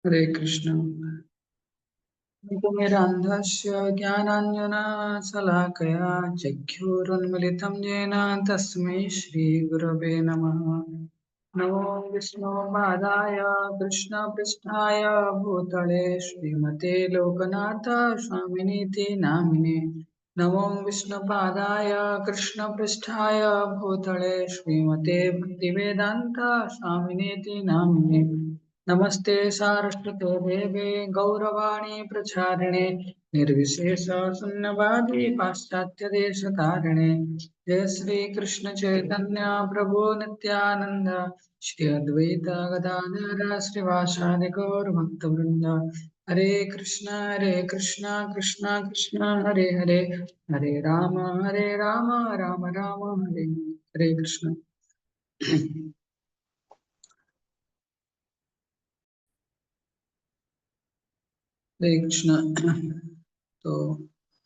हरे कृष्ण। तिमिरान्धस्य ज्ञानाञ्जनशलाकया चक्षुरुन्मिलितं येन तस्मै श्रीगुरवे नमः। नमो विष्णुपादाय कृष्णपृष्ठाय भूतले श्रीमते लोकनाथ स्वामिनीति नामिने। नमो विष्णुपादाय कृष्णपृष्ठाय भूतले श्रीमते भक्तिवेदान्त स्वामिनीति नामिने। नमस्ते सारस्वते देवे गौरवाणी प्रचारिणे निर्विशेष शून्यवादी पाश्चात्य देश तारिणे। जय श्री कृष्ण चैतन्य प्रभु नित्यानंद श्री अद्वैत गदाधर श्रीवासादि गौर भक्तवृंद। हरे कृष्ण कृष्ण कृष्ण हरे हरे, हरे राम राम राम हरे हरे कृष्ण। हरे कृष्ण। तो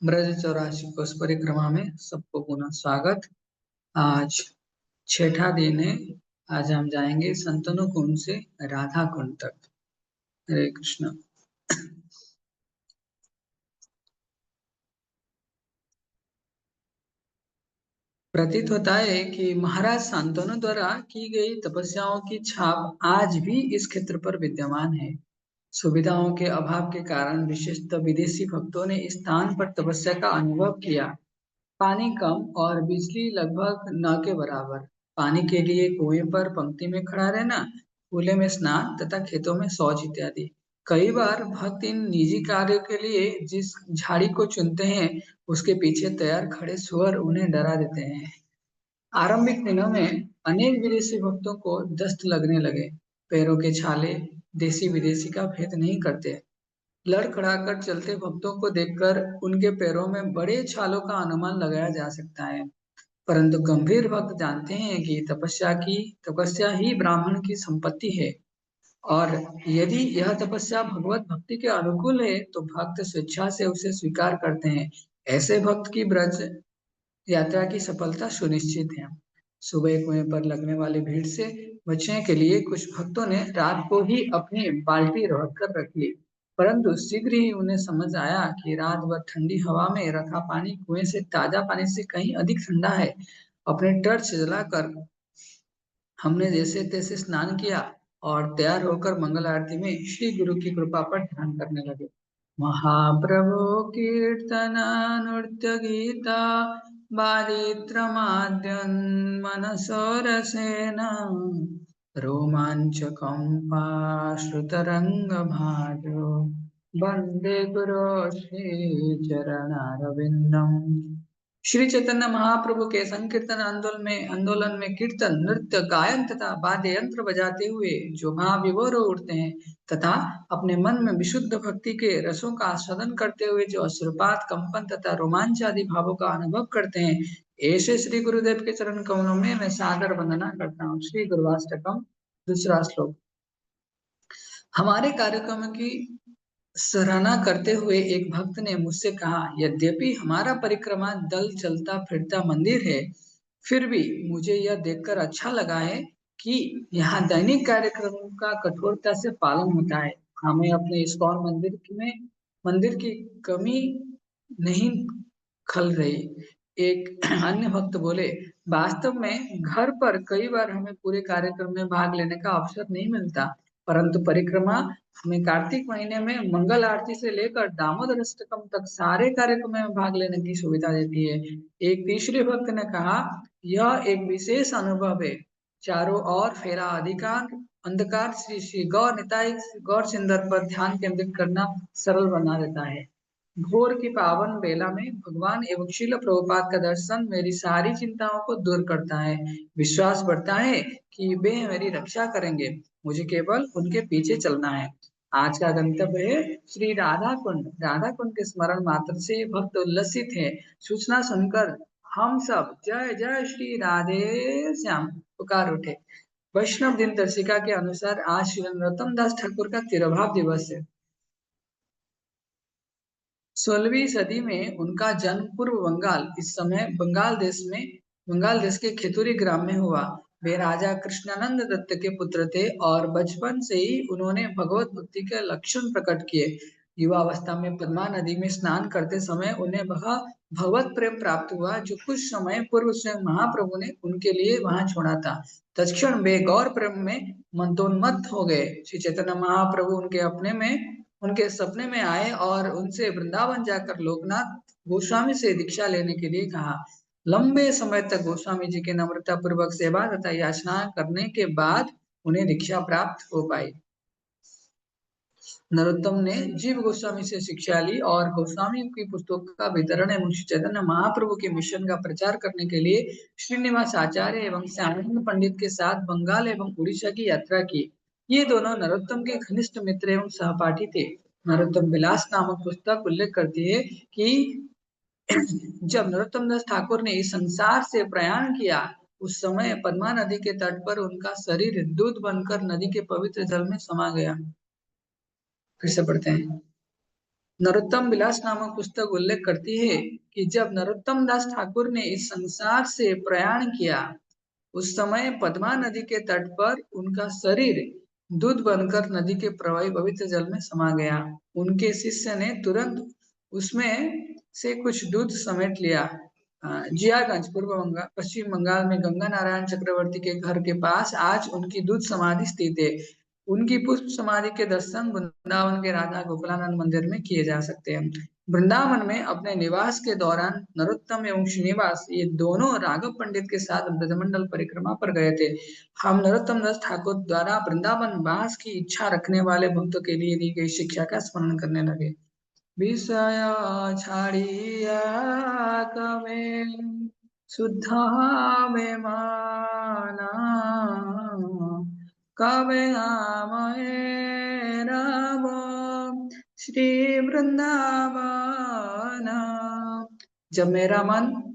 ब्रज 84 कोस परिक्रमा में सबको पुनः स्वागत। आज छठा दिन है। आज हम जाएंगे संतनु कुंड से राधा कुंड तक। हरे कृष्ण। प्रतीत होता है कि महाराज शांतनु द्वारा की गई तपस्याओं की छाप आज भी इस क्षेत्र पर विद्यमान है। सुविधाओं के अभाव के कारण विशेषतः विदेशी भक्तों ने इस स्थान पर तपस्या का अनुभव किया। पानी कम और बिजली लगभग न के बराबर। पानी के लिए कुएं पर पंक्ति में खड़ा रहना, खुले में स्नान तथा खेतों में शौच इत्यादि। कई बार भक्त इन निजी कार्यों के लिए जिस झाड़ी को चुनते हैं उसके पीछे तैयार खड़े सुअर उन्हें डरा देते हैं। आरंभिक दिनों में अनेक विदेशी भक्तों को दस्त लगने लगे। पैरों के छाले देशी विदेशी का भेद नहीं करते। लड़खड़ाकर चलते भक्तों को देखकर उनके पैरों में बड़े छालों का अनुमान लगाया जा सकता है। परंतु गंभीर भक्त जानते हैं कि तपस्या ही ब्राह्मण की संपत्ति है, और यदि यह तपस्या भगवत भक्ति के अनुकूल है तो भक्त स्वेच्छा से उसे स्वीकार करते हैं। ऐसे भक्त की ब्रज यात्रा की सफलता सुनिश्चित है। सुबह कुएं पर लगने वाली भीड़ से बचने के लिए कुछ भक्तों ने रात को ही अपनी बाल्टी रख कर रख ली। परंतु शीघ्र ही उन्हें समझ आया कि रात भर ठंडी हवा में रखा पानी कुएं से ताजा पानी से कहीं अधिक ठंडा है। अपने टर्च जलाकर हमने जैसे तैसे स्नान किया और तैयार होकर मंगल आरती में श्री गुरु की कृपा पर ध्यान करने लगे। महाप्रभु कीर्तन नृत्य गीता बारित्रमाद्यन् मनसोरसेन रोमाञ्चकं पाश्रुतरङ्गभाजो वन्दे गुरो श्रीचरणारविन्दम्। श्री चैतन्य महाप्रभु के संकीर्तन आंदोलन में कीर्तन नृत्य गायन तथा वाद्य यंत्र बजाते हुए जो महाविभोर हो उठते हैं तथा अपने मन में विशुद्ध भक्ति के रसों का आस्वादन करते हुए जो अश्रुपात कंपन तथा रोमांच आदि भावों का अनुभव करते हैं, ऐसे श्री गुरुदेव के चरण कमलों में मैं सादर वंदना करता हूँ। श्री गुरुवाष्टकम, दूसरा श्लोक। हमारे कार्यक्रम की सराहना करते हुए एक भक्त ने मुझसे कहा, यद्यपि हमारा परिक्रमा दल चलता फिरता मंदिर है, फिर भी मुझे यह देखकर अच्छा लगा है कि यहाँ दैनिक कार्यक्रमों का कठोरता से पालन होता है। हमें अपने इस्कॉन मंदिर की कमी नहीं खल रही। एक अन्य भक्त बोले, वास्तव में घर पर कई बार हमें पूरे कार्यक्रम में भाग लेने का अवसर नहीं मिलता, परंतु परिक्रमा हमें कार्तिक महीने में मंगल आरती से लेकर दामोदर अष्टकम तक सारे कार्यक्रम में भाग लेने की सुविधा देती है। एक तीसरे भक्त ने कहा, यह एक विशेष अनुभव है। चारों ओर फैला अधिकार अंधकार श्री श्री गौर निताई गौर सिंदर पर ध्यान केंद्रित करना सरल बना देता है। भोर की पावन बेला में भगवान एवं शिल प्रभुपाद का दर्शन मेरी सारी चिंताओं को दूर करता है। विश्वास बढ़ता है कि वे मेरी रक्षा करेंगे, मुझे केवल उनके पीछे चलना है। आज का गंतव्य है श्री राधा कुंड। राधा कुंड के स्मरण मात्र से भक्त उल्लसित है। सूचना सुनकर हम सब जय जय श्री राधे श्याम पुकार उठे। वैष्णव दिनदर्शिका के अनुसार आज श्री नरोत्तम दास ठाकुर का तिरुभाव दिवस है। 16वीं सदी में उनका जन्म पूर्व बंगाल, इस समय बंगाल देश के खेतुरी ग्राम में हुआ। वे राजा कृष्णानंद दत्त के पुत्र थे और बचपन से ही उन्होंने भगवत भक्ति के लक्षण प्रकट किए। युवावस्था में पद्मा नदी में स्नान करते समय उन्हें वह भगवत प्रेम प्राप्त हुआ जो कुछ समय पूर्व स्वयं महाप्रभु ने उनके लिए वहां छोड़ा था। तत्क्षण वे गौर प्रेम में मंत्रोन्मत्त हो गए। श्री चैतन्य महाप्रभु उनके सपने में आए और उनसे वृंदावन जाकर लोकनाथ गोस्वामी से दीक्षा लेने के लिए कहा। लंबे समय तक गोस्वामी जी के नम्रता पूर्वक सेवा तथा याचना करने के बाद उन्हें दीक्षा प्राप्त हो पाई। नरोत्तम ने जीव गोस्वामी से शिक्षा ली और गोस्वामी की पुस्तकों का वितरण एवं श्री चैतन्य महाप्रभु के मिशन का प्रचार करने के लिए श्रीनिवास आचार्य एवं श्यामानंद पंडित के साथ बंगाल एवं उड़ीसा की यात्रा की। ये दोनों नरोत्तम के घनिष्ठ मित्र एवं सहपाठी थे। नरोत्तम विलास नामक पुस्तक उल्लेख करती है कि जब नरोत्तम दास ठाकुर ने इस संसार से प्रयाण किया उस समय पद्मा नदी के तट पर उनका शरीर दूध बनकर नदी के पवित्र जल में समा गया। फिर से पढ़ते हैं। नरोत्तम विलास नामक पुस्तक उल्लेख करती है कि जब नरोत्तम दास ठाकुर ने इस संसार से प्रयाण किया उस समय पद्मा नदी के तट पर उनका शरीर दूध बनकर नदी के प्रवाही पवित्र जल में समा गया। उनके शिष्य ने तुरंत उसमें से कुछ दूध समेट लिया। जियागंज पश्चिम बंगाल में गंगा नारायण चक्रवर्ती के घर के पास आज उनकी दूध समाधि स्थित है। उनकी पुष्प समाधि के दर्शन वृंदावन के राधा गोकुलानंद मंदिर में किए जा सकते हैं। वृंदावन में अपने निवास के दौरान नरोत्तम एवं श्रीनिवास ये दोनों राघव पंडित के साथ ब्रजमंडल परिक्रमा पर गए थे। हम नरोत्तम दास ठाकुर द्वारा वृंदावन वास की इच्छा रखने वाले भक्तों के लिए दी गई शिक्षा का स्मरण करने लगे। विषय छाड़िया कवे शुद्ध में माना कवे नाम है राम श्री वृंदावन। जब मेरा मन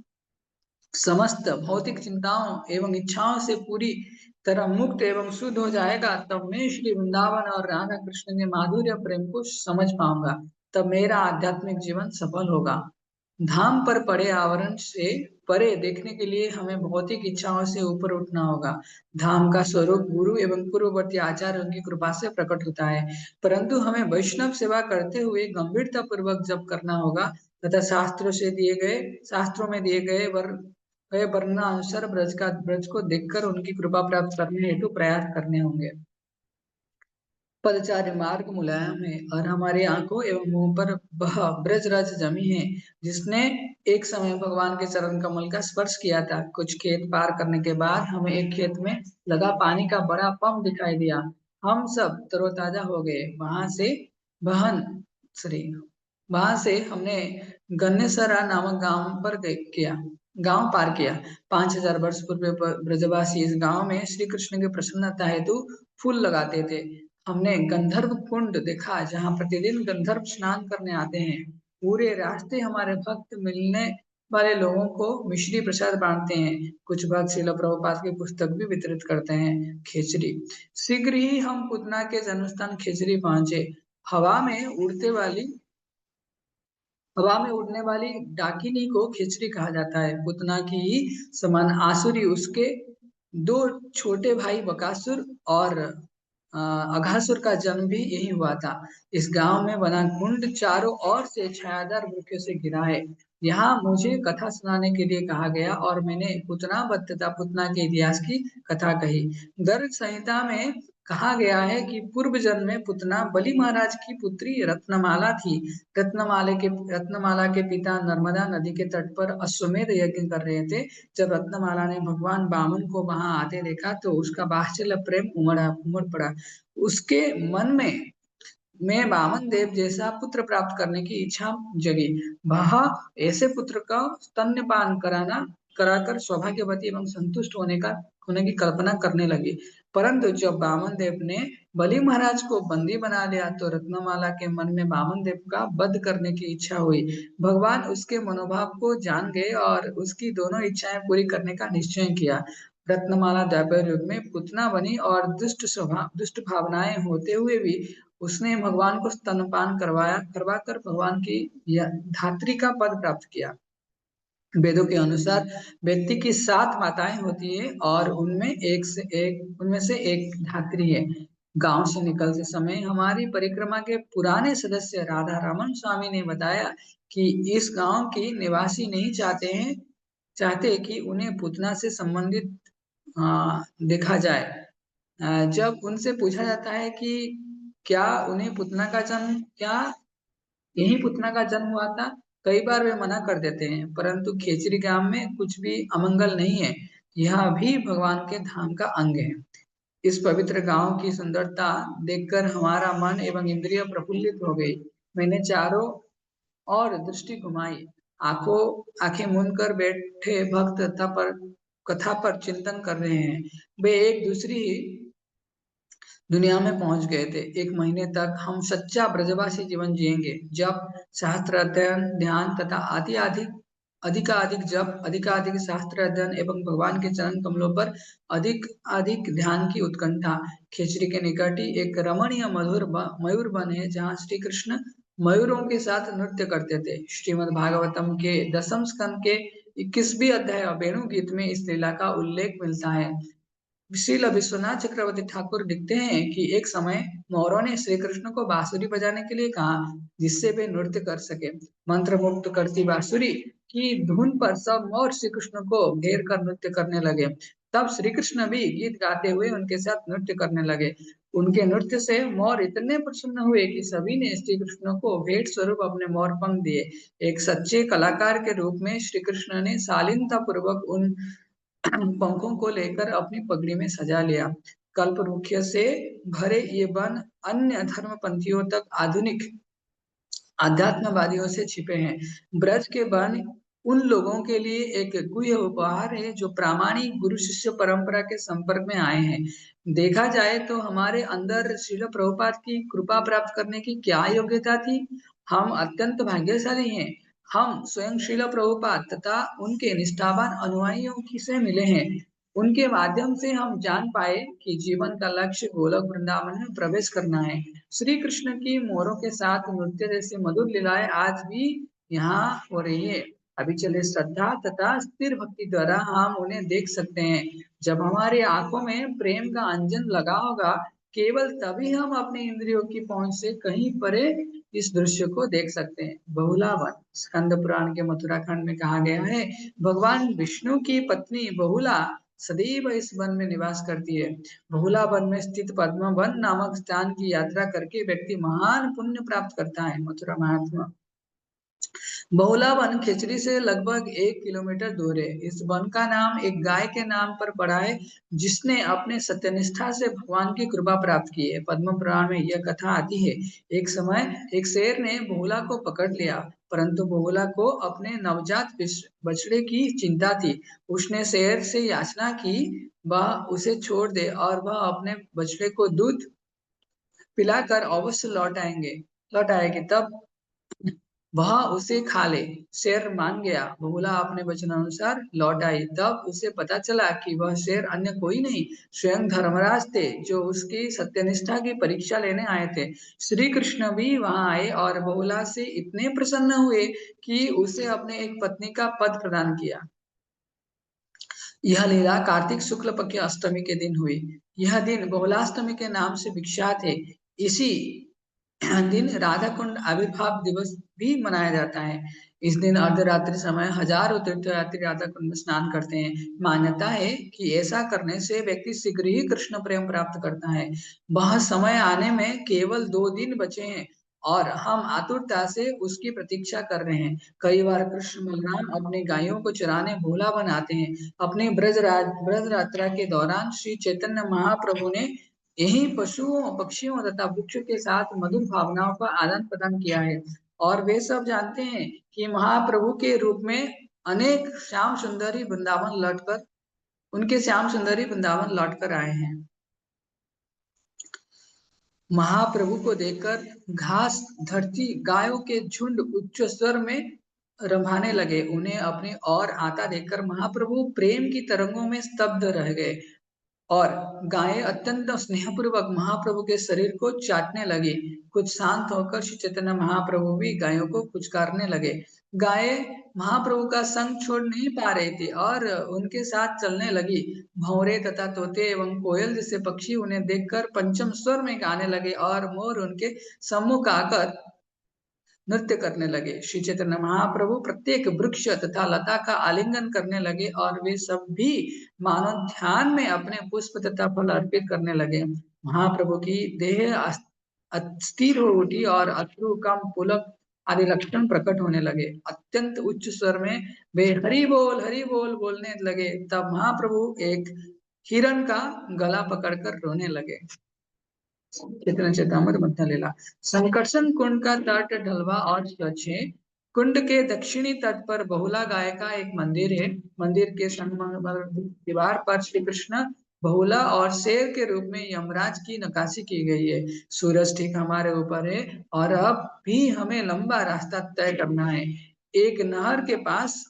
समस्त भौतिक चिंताओं एवं इच्छाओं से पूरी तरह मुक्त एवं शुद्ध हो जाएगा तब मैं श्री वृंदावन और राधा कृष्ण के माधुर्य प्रेम को समझ पाऊंगा। तब मेरा आध्यात्मिक जीवन सफल होगा। धाम पर पड़े आवरण से परे देखने के लिए हमें भौतिक इच्छाओं से ऊपर उठना होगा। धाम का स्वरूप गुरु एवं पूर्ववर्ती आचार्यों की कृपा से प्रकट होता है, परंतु हमें वैष्णव सेवा करते हुए गंभीरता पूर्वक जप करना होगा तथा शास्त्रों में दिए गए वर्णनानुसार ब्रज को देखकर उनकी कृपा प्राप्त करने हेतु प्रयास करने होंगे। पदचारी मार्ग मुलायम है और हमारी आंखों एवं मुंह पर वह ब्रज रज जमी है जिसने एक समय भगवान के चरण कमल का स्पर्श किया था। कुछ खेत पार करने के बाद हमें एक खेत में लगा पानी का बड़ा पंप दिखाई दिया। हम सब तरोताजा हो गए। बहन श्री वहां से हमने गन्नेसरा नामक गांव पार किया। 5000 वर्ष पूर्व ब्रजवासी इस गांव में श्री कृष्ण की प्रसन्नता हेतु फूल लगाते थे। हमने गंधर्व कुंड देखा जहाँ प्रतिदिन गंधर्व स्नान करने आते हैं। पूरे रास्ते हमारे भक्त मिलने वाले लोगों को मिश्री प्रसाद बांटते हैं। कुछ भक्त श्रील प्रभुपाद की पुस्तक भी वितरित करते हैं। खेचरी। शीघ्र ही हम पुतना के जन्मस्थान खेचरी पहुंचे। हवा में उड़ते वाली हवा में उड़ने वाली डाकिनी को खिचड़ी कहा जाता है। पुतना की ही समान आसुरी उसके दो छोटे भाई बकासुर और अघासुर का जन्म भी यही हुआ था। इस गांव में बना कुंड चारों ओर से छायादार वृक्षों से घिरा है। यहाँ मुझे कथा सुनाने के लिए कहा गया और मैंने पुतना वध तथा पुतना के इतिहास की कथा कही। गर्ग संहिता में कहा गया है कि पूर्व जन्म में पुतना बलि महाराज की पुत्री रत्नमाला थी। रत्नमाला के पिता नर्मदा नदी के तट पर अश्वमेध यज्ञ कर रहे थे। जब रत्नमाला ने भगवान वामन को वहां आते देखा तो उसका वात्सल्य प्रेम उमड़ पड़ा। उसके मन में मैं वामन देव जैसा पुत्र प्राप्त करने की इच्छा जगी। वह ऐसे पुत्र का स्तन्यपान कराकर सौभाग्यवती एवं संतुष्ट होने की कल्पना करने लगी। परंतु जब वामन देव ने बलि महाराज को बंदी बना लिया तो रत्नमाला के मन में वामन देव का वध करने की इच्छा हुई। भगवान उसके मनोभाव को जान गए और उसकी दोनों इच्छाएं पूरी करने का निश्चय किया। रत्नमाला द्वापर युग में पुतना बनी और दुष्ट भावनाएं होते हुए भी उसने भगवान को स्तनपान करवा कर भगवान की धात्री का पद प्राप्त किया। वेदों के अनुसार व्यक्ति की 7 माताएं होती है और उनमें से एक धात्री है। गांव से निकलते समय हमारी परिक्रमा के पुराने सदस्य राधा रमन स्वामी ने बताया कि इस गांव की निवासी नहीं चाहते कि उन्हें पूतना से संबंधित देखा जाए। जब उनसे पूछा जाता है कि क्या यही पुतना का जन्म हुआ था, कई बार वे मना कर देते हैं, परंतु खेचरी गांव में कुछ भी अमंगल नहीं है। यह भी भगवान के धाम का अंग है। इस पवित्र गांव की सुंदरता देखकर हमारा मन एवं इंद्रिय प्रफुल्लित हो गई। मैंने चारों और दृष्टि घुमाई। आंखें मूंद कर बैठे भक्त कथा पर चिंतन कर रहे हैं। वे एक दूसरी दुनिया में पहुंच गए थे। 1 महीने तक हम सच्चा ब्रजवासी जीवन जिएंगे। जब शास्त्र अध्ययन, ध्यान तथा अधिकाधिक जप, अधिकाधिक शास्त्र अध्ययन एवं भगवान के चरण कमलों पर अधिक अधिक ध्यान की उत्कंठा। खेचरी के निकट ही एक रमणीय मयूर वन है, जहाँ श्री कृष्ण मयूरों के साथ नृत्य करते थे। श्रीमद् भागवतम के 10वें स्कंद के 21वें अध्याय वेणु गीत में इस लीला का उल्लेख मिलता है। श्रील विश्वनाथ चक्रवर्ती ठाकुर लिखते हैं कि एक समय मोरों ने श्री कृष्ण को बांसुरी बजाने के लिए कहा, जिससे वे नृत्य कर सके। मंत्र मुक्त करती बांसुरी की धुन पर सब मोर श्री कृष्ण को घेर कर नृत्य करने लगे। तब श्री कृष्ण भी गीत गाते हुए उनके साथ नृत्य करने लगे। उनके नृत्य से मोर इतने प्रसन्न हुए कि सभी ने श्री कृष्ण को भेंट स्वरूप अपने मोर पंख दिए। एक सच्चे कलाकार के रूप में श्री कृष्ण ने शालीनता पूर्वक उन पंखों को लेकर अपनी पगड़ी में सजा लिया। कल्प वृक्ष से भरे ये वन अन्य धर्मपंथियों तक आधुनिक अध्यात्मवादियों से छिपे हैं। ब्रज के वन उन लोगों के लिए एक गुह्य उपहार है जो प्रामाणिक गुरु शिष्य परंपरा के संपर्क में आए हैं। देखा जाए तो हमारे अंदर श्रील प्रभुपाद की कृपा प्राप्त करने की क्या योग्यता थी। हम अत्यंत भाग्यशाली हैं। हम स्वयं श्रील प्रभुपाद तथा उनके निष्ठावान अनुयायियों की से मिले हैं। उनके माध्यम से हम जान पाए कि जीवन का लक्ष्य गोलक वृंदावन में प्रवेश करना है। श्री कृष्ण की मोरों के साथ नृत्य जैसी मधुर लीलाएं आज भी यहाँ हो रही है। अभी चले श्रद्धा तथा स्थिर भक्ति द्वारा हम उन्हें देख सकते हैं। जब हमारी आंखों में प्रेम का अंजन लगा होगा, केवल तभी हम अपनी इंद्रियों की पहुंच से कहीं परे इस दृश्य को देख सकते हैं। बहुला वन स्कंद पुराण के मथुरा खंड में कहा गया है, भगवान विष्णु की पत्नी बहुला सदैव इस वन में निवास करती है। बहुला वन में स्थित पद्म वन नामक स्थान की यात्रा करके व्यक्ति महान पुण्य प्राप्त करता है। मथुरा महात्मा। बहुला वन खिचड़ी से लगभग 1 किलोमीटर दूर है। इस वन का नाम एक गाय के नाम पर पड़ा है, जिसने अपने सत्यनिष्ठा से भगवान की कृपा प्राप्त की है। पद्म पुराण में यह कथा आती है, एक समय एक शेर ने बहुला को पकड़ लिया, परंतु बहुला को अपने नवजात बछड़े की चिंता थी। उसने शेर से याचना की वह उसे छोड़ दे और वह अपने बछड़े को दूध पिलाकर अवश्य लौट आएगी, तब वह उसे खा ले। शेर मान गया। बहुला अपने वचन अनुसार लौट आई। तब उसे पता चला कि वह शेर अन्य कोई नहीं, स्वयं धर्मराज थे, जो उसकी सत्यनिष्ठा की परीक्षा लेने आए थे। श्री कृष्ण भी वहां आए और बहुला से इतने प्रसन्न हुए कि उसे अपने एक पत्नी का पद प्रदान किया। यह लीला कार्तिक शुक्ल पक्ष की अष्टमी के दिन हुई। यह दिन बहुलाष्टमी के नाम से विख्यात है। इसी दिन राधा कुंड आविर्भाव दिवस भी मनाया जाता है। इस दिन अर्धरात्रि समय हजारों तीर्थयात्री राधा कुंड में स्नान करते हैं। मान्यता है कि ऐसा करने से व्यक्ति शीघ्र ही कृष्ण प्रेम प्राप्त करता है। वह समय आने में केवल 2 दिन बचे हैं और हम आतुरता से उसकी प्रतीक्षा कर रहे हैं। कई बार कृष्ण बलराम अपनी गायों को चराने भोला बनाते हैं। अपने ब्रज यात्रा के दौरान श्री चैतन्य महाप्रभु ने यही पशुओं, पक्षियों तथा वृक्षों के साथ मधुर भावनाओं का आदान प्रदान किया है। और वे सब जानते हैं कि महाप्रभु के रूप में अनेक श्याम सुंदरी वृंदावन लौटकर उनके श्याम सुंदरी वृंदावन लौटकर आए हैं। महाप्रभु को देखकर घास धरती गायों के झुंड उच्च स्वर में रंभाने लगे। उन्हें अपनी ओर आता देखकर महाप्रभु प्रेम की तरंगों में स्तब्ध रह गए और गायें अत्यंत स्नेहपूर्वक महाप्रभु के शरीर को चाटने लगी। कुछ शांत होकर श्री चैतन्य महाप्रभु भी गायों को पुचकारने लगे। गायें महाप्रभु का संग छोड़ नहीं पा रही थी और उनके साथ चलने लगी। भंवरे तथा तोते एवं कोयल जैसे पक्षी उन्हें देखकर पंचम स्वर में गाने लगे और मोर उनके सम्मुख आकर नृत्य करने लगे। श्री चैतन्य महाप्रभु प्रत्येक वृक्ष तथा लता का आलिंगन करने लगे और वे सब भी मानो ध्यान में अपने पुष्प तथा फल अर्पित करने लगे। महाप्रभु की देह अस्थिर हो उठी और अश्रु कम पुलक आदि लक्षण प्रकट होने लगे। अत्यंत उच्च स्वर में वे हरि बोल बोलने लगे। तब महाप्रभु एक हिरण का गला पकड़कर रोने लगे। चेतन चेतामृत मध्य लीला। संकर्षण कुंड का तट ढलवा और स्वच्छ है। कुंड के दक्षिणी तट पर बहुला गाय का एक मंदिर है। मंदिर के दीवार पर श्री कृष्ण बहुला और शेर के रूप में यमराज की नक्काशी की गई है। सूरज ठीक हमारे ऊपर है और अब भी हमें लंबा रास्ता तय करना है। एक नहर के पास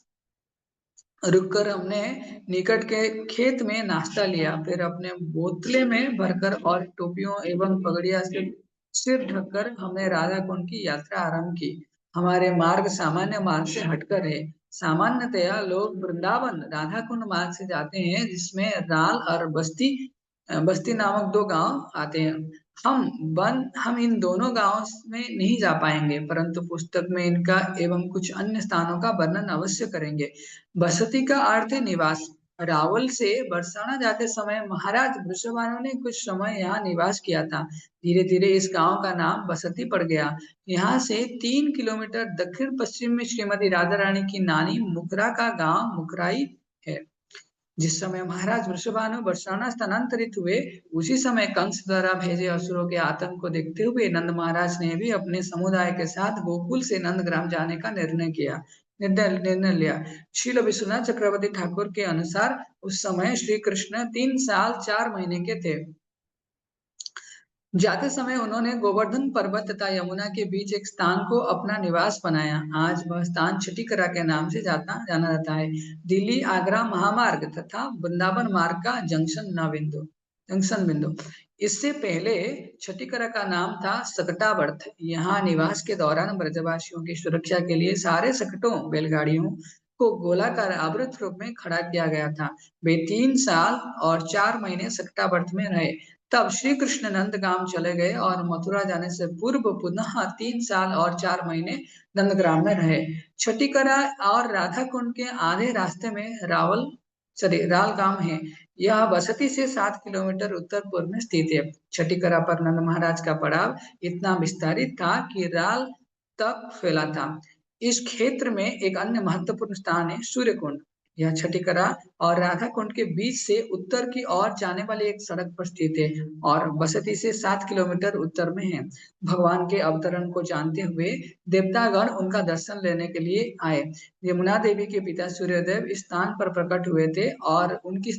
रुककर हमने निकट के खेत में नाश्ता लिया, फिर अपने बोतले में भरकर और टोपियों एवं पगड़िया से सिर ढककर हमने राधा कुंड की यात्रा आरंभ की। हमारे मार्ग सामान्य मार्ग से हटकर है। सामान्यतया लोग वृंदावन राधा कुंड मार्ग से जाते हैं, जिसमें राल और बस्ती नामक दो गांव आते हैं। हम इन दोनों गांवों में नहीं जा पाएंगे, परंतु पुस्तक में इनका एवं कुछ अन्य स्थानों का वर्णन अवश्य करेंगे। बसती का अर्थ है निवास। रावल से बरसाना जाते समय महाराज वृषभानु ने कुछ समय यहाँ निवास किया था। धीरे धीरे इस गांव का नाम बसती पड़ गया। यहाँ से 3 किलोमीटर दक्षिण पश्चिम में श्रीमती राधा रानी की नानी मुकरा का गांव मुकराई है। जिस समय महाराज वृषभानु बरसाना स्थानांतरित हुए, उसी समय कंस द्वारा भेजे असुरों के आतंक को देखते हुए नंद महाराज ने भी अपने समुदाय के साथ गोकुल से नंदग्राम जाने का निर्णय लिया। श्रील विश्वनाथ चक्रवर्ती ठाकुर के अनुसार उस समय श्री कृष्ण 3 साल 4 महीने के थे। जाते समय उन्होंने गोवर्धन पर्वत तथा यमुना के बीच एक स्थान को अपना निवास बनाया। आज वह स्थान छठीकरा के नाम से जाना जाता है। दिल्ली आगरा महामार्ग तथा वृंदावन मार्ग का जंक्शन बिंदु। इससे पहले छठीकरा का नाम था सकटावर्थ। यहाँ निवास के दौरान ब्रजवासियों की सुरक्षा के लिए सारे सकटों बैलगाड़ियों को गोलाकार आवृत रूप में खड़ा किया गया था। वे 3 साल 4 महीने सकटावर्थ में रहे। तब श्री कृष्ण नंदगाम चले गए और मथुरा जाने से पूर्व पुनः 3 साल 4 महीने नंदग्राम में रहे। छठीकरा और राधा कुंड के आधे रास्ते में राल गांव है। यह बसती से 7 किलोमीटर उत्तर पूर्व में स्थित है। छठीकरा पर नंद महाराज का पड़ाव इतना विस्तारित था कि राल तक फैला था। इस क्षेत्र में एक अन्य महत्वपूर्ण स्थान है सूर्य कुंड। यह छठीकरा और राधा कुंड के बीच से उत्तर की ओर जाने वाली एक सड़क पर स्थित है और बसती से 7 किलोमीटर उत्तर में है। भगवान के अवतरण को जानते हुए देवतागण उनका दर्शन लेने के लिए आए। यमुना देवी के पिता सूर्यदेव इस स्थान पर प्रकट हुए थे और उनकी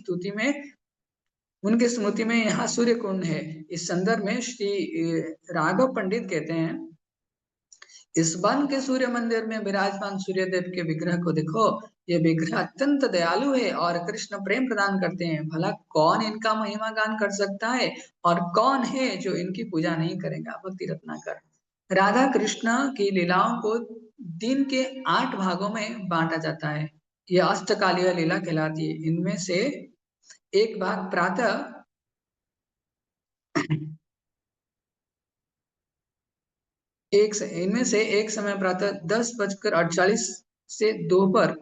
स्मृति में यहाँ सूर्य कुंड है। इस संदर्भ में श्री राघव पंडित कहते हैं, इस वन के सूर्य मंदिर में विराजमान सूर्यदेव के विग्रह को देखो। ये विग्रह अत्यंत दयालु है और कृष्ण प्रेम प्रदान करते हैं। भला कौन इनका महिमा गान कर सकता है और कौन है जो इनकी पूजा नहीं करेगा। भक्ति रत्नाकर। राधा कृष्ण की लीलाओं को दिन के 8 भागों में बांटा जाता है। यह अष्टकालीय लीला कहलाती है। इनमें से एक भाग प्रातः इनमें से एक समय प्रातः 10:48 से दोपहर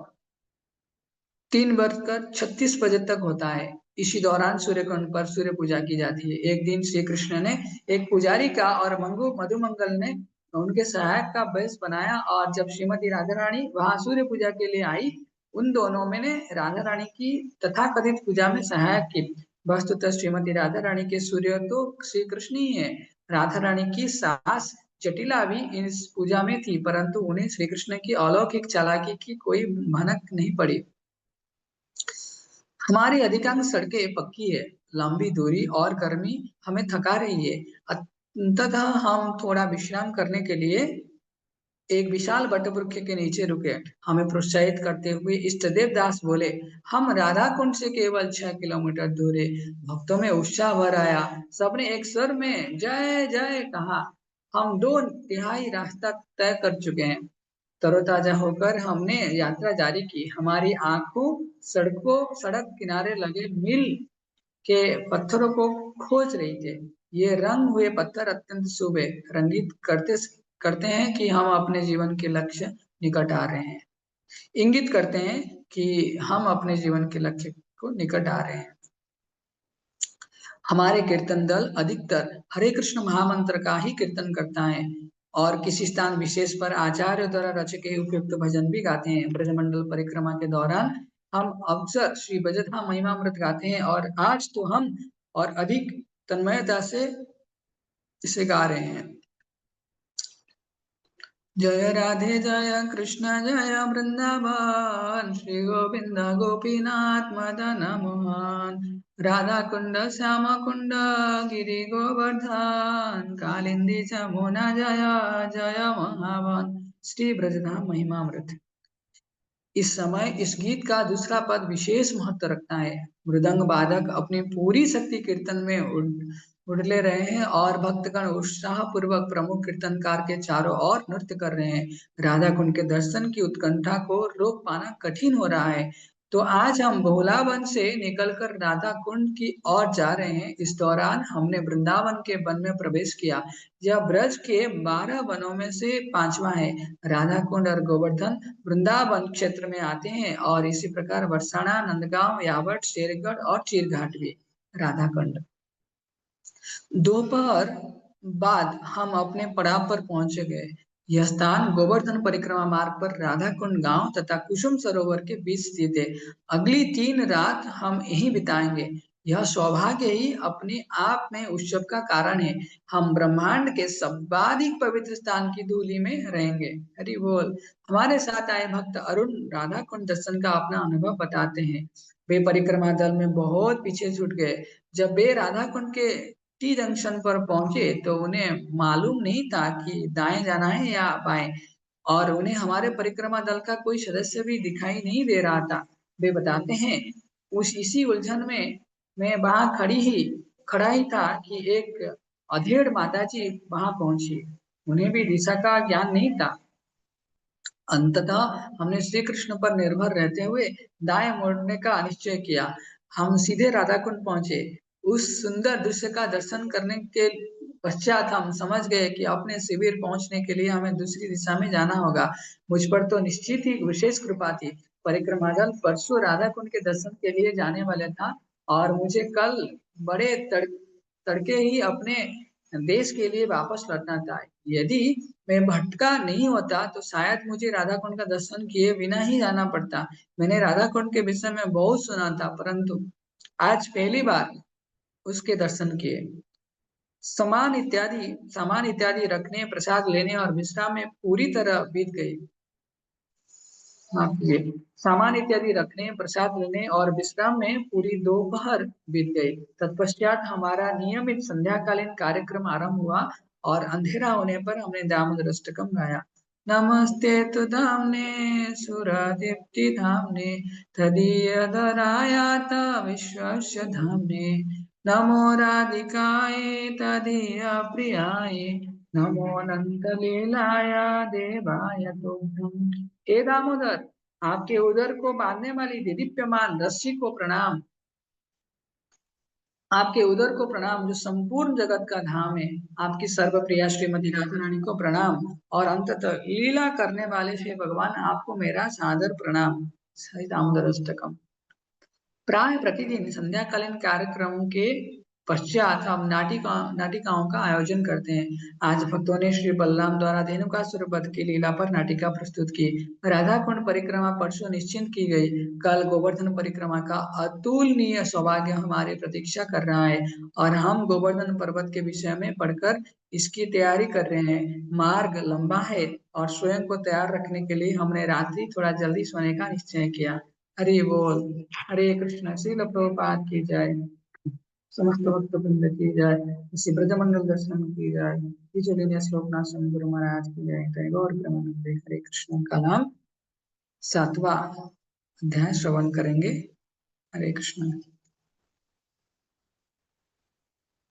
3:36 तक होता है। इसी दौरान सूर्य कुंड पर सूर्य पूजा की जाती है। एक दिन श्री कृष्ण ने एक पुजारी का और मधुमंगल ने उनके सहायक का वेश बनाया और जब श्रीमती राधा रानी वहां सूर्य पूजा के लिए आई, उन दोनों में ने राधा रानी की तथाकथित पूजा में सहायक की। वस्तुतः श्रीमती राधा रानी के सूर्य तो श्री कृष्ण ही है। राधा रानी की सास जटिला भी इस पूजा में थी, परंतु उन्हें श्री कृष्ण की अलौकिक चालाकी की कोई भनक नहीं पड़ी। हमारी अधिकांश सड़कें पक्की है। लंबी दूरी और गर्मी हमें थका रही है। अंततः हम थोड़ा विश्राम करने के लिए एक विशाल वटवृक्ष के नीचे रुके। हमें प्रोत्साहित करते हुए इष्टदेव दास बोले, हम राधा कुंड से केवल 6 किलोमीटर दूर है। भक्तों में उत्साह भर आया। सबने एक स्वर में जय जय कहा। हम 2 तिहाई रास्ता तय कर चुके हैं। तरोताजा होकर हमने यात्रा जारी की। हमारी आंखों सड़क किनारे लगे मील के पत्थरों को खोज रही थे। ये रंग हुए पत्थर अत्यंत शुभ है, रंगित करते हैं कि हम अपने जीवन के लक्ष्य निकट आ रहे हैं, इंगित करते हैं कि हम अपने जीवन के लक्ष्य को निकट आ रहे हैं। हमारे कीर्तन दल अधिकतर हरे कृष्ण महामंत्र का ही कीर्तन करता है और किसी स्थान विशेष पर आचार्य द्वारा रचे उपयुक्त भजन भी गाते हैं। ब्रजमंडल परिक्रमा के दौरान हम अक्सर श्री भजता महिमामृत गाते हैं और आज तो हम और अधिक तन्मयता से इसे गा रहे हैं। जय राधे जय कृष्ण जय वृंदावन, श्री गोविंद गोपीनाथ मदन मोहन, राधा कुंड श्याम कुंड गिरि गोवर्धन, कालिंदी जमुना जय जय महावन। श्री ब्रजधाम महिमामृत। इस समय इस गीत का दूसरा पद विशेष महत्व रखता है। मृदंग वादक अपनी पूरी शक्ति कीर्तन में उड़ले रहे हैं और भक्तगण उत्साह पूर्वक प्रमुख कीर्तनकार के चारों ओर नृत्य कर रहे हैं। राधा कुंड के दर्शन की उत्कंठा को रोक पाना कठिन हो रहा है। तो आज हम बहुलावन से निकलकर राधा कुंड की ओर जा रहे हैं। इस दौरान हमने वृंदावन के वन में प्रवेश किया। यह ब्रज के 12 वनों में से 5वां है। राधा कुंड और गोवर्धन वृंदावन क्षेत्र में आते हैं और इसी प्रकार बरसाना, नंदगांव, यावट, शेरगढ़ और चीरघाट भी। राधा कुंड। दोपहर बाद हम अपने पड़ाव पर पहुंच गए। यह स्थान गोवर्धन परिक्रमा मार्ग पर राधा कुंड गांव तथा कुसुम सरोवर के बीच स्थित है। अगली 3 रात हम यहीं बिताएंगे। यह सौभाग्य ही अपने आप में उत्सव का कारण है। हम ब्रह्मांड के सर्वाधिक पवित्र स्थान की धूलि में रहेंगे। हरि बोल। हमारे साथ आए भक्त अरुण राधा कुंड दर्शन का अपना अनुभव बताते हैं। वे परिक्रमा दल में बहुत पीछे छूट गए। जब वे राधा कुंड के टी जंक्शन पर पहुंचे तो उन्हें मालूम नहीं था कि दाएं जाना है या बाएं, और उन्हें हमारे परिक्रमा दल का कोई सदस्य भी दिखाई नहीं दे रहा था। वे बताते हैं, उस इसी उलझन में मैं वहां खड़ा ही था कि एक अधेड़ माताजी वहां पहुंची। उन्हें भी दिशा का ज्ञान नहीं था। अंततः हमने श्री कृष्ण पर निर्भर रहते हुए दाएं मुड़ने का निश्चय किया। हम सीधे राधा कुंड पहुंचे। उस सुंदर दृश्य का दर्शन करने के पश्चात हम समझ गए कि अपने शिविर पहुंचने के लिए हमें दूसरी दिशा में जाना होगा। मुझ पर तो निश्चित ही विशेष कृपा थी। परिक्रमा दल परसों राधा कुंड के दर्शन के लिए जाने वाले था और मुझे कल बड़े तड़के ही अपने देश के लिए वापस लौटना था। यदि मैं भटका नहीं होता तो शायद मुझे राधा कुंड का दर्शन किए बिना ही जाना पड़ता। मैंने राधा कुंड के विषय में बहुत सुना था, परंतु आज पहली बार उसके दर्शन किए। सामान इत्यादि रखने, प्रसाद लेने और विश्राम में पूरी तरह बीत गई। माफ कीजिए। सामान इत्यादि रखने, प्रसाद लेने और विश्राम में पूरी दोपहर बीत गई। तत्पश्चात हमारा नियमित संध्याकालीन कार्यक्रम आरंभ हुआ और अंधेरा होने पर हमने दामोदर अष्टकम गाया। नमस्ते तु धामने सुरदीप्ति धामने, तदीयदरायात विश्वस्य धामने, नमो राधिकाय तदीय प्रियाय, नमो अनंत लीलाय देवाय तुभ्यं। हे दामोदर, आपके उदर को बांधने वाली दिदीप्यमान रस्सी को प्रणाम। आपके उदर को प्रणाम जो संपूर्ण जगत का धाम है। आपकी सर्वप्रिया श्रीमती राधा रानी को प्रणाम और अंततः लीला करने वाले श्री भगवान आपको मेरा सादर प्रणाम। श्री दामोदर अष्टकम। प्राय प्रतिदिन संध्याकालीन कार्यक्रमों के पश्चात हम नाटिकाओं का आयोजन करते हैं। आज भक्तों ने श्री बलराम द्वारा धेनुकासुर वध की लीला पर नाटिका प्रस्तुत की। राधा कुंड परिक्रमा परसों निश्चिंत की गई। कल गोवर्धन परिक्रमा का अतुलनीय सौभाग्य हमारी प्रतीक्षा कर रहा है और हम गोवर्धन पर्वत के विषय में पढ़कर इसकी तैयारी कर रहे हैं। मार्ग लंबा है और स्वयं को तैयार रखने के लिए हमने रात्रि थोड़ा जल्दी सोने का निश्चय किया। हरि बोल। हरे कृष्ण। श्रील प्रभुपाद की जय। समस्त भक्त वृंद की जय। इसी ब्रजमंडल दर्शन की जय। लीला श्लोकनाथ स्वामी गुरु महाराज की जय। जय गौर प्रेमानंद। हरे कृष्ण का नाम 7वां अध्याय श्रवण करेंगे। हरे कृष्ण।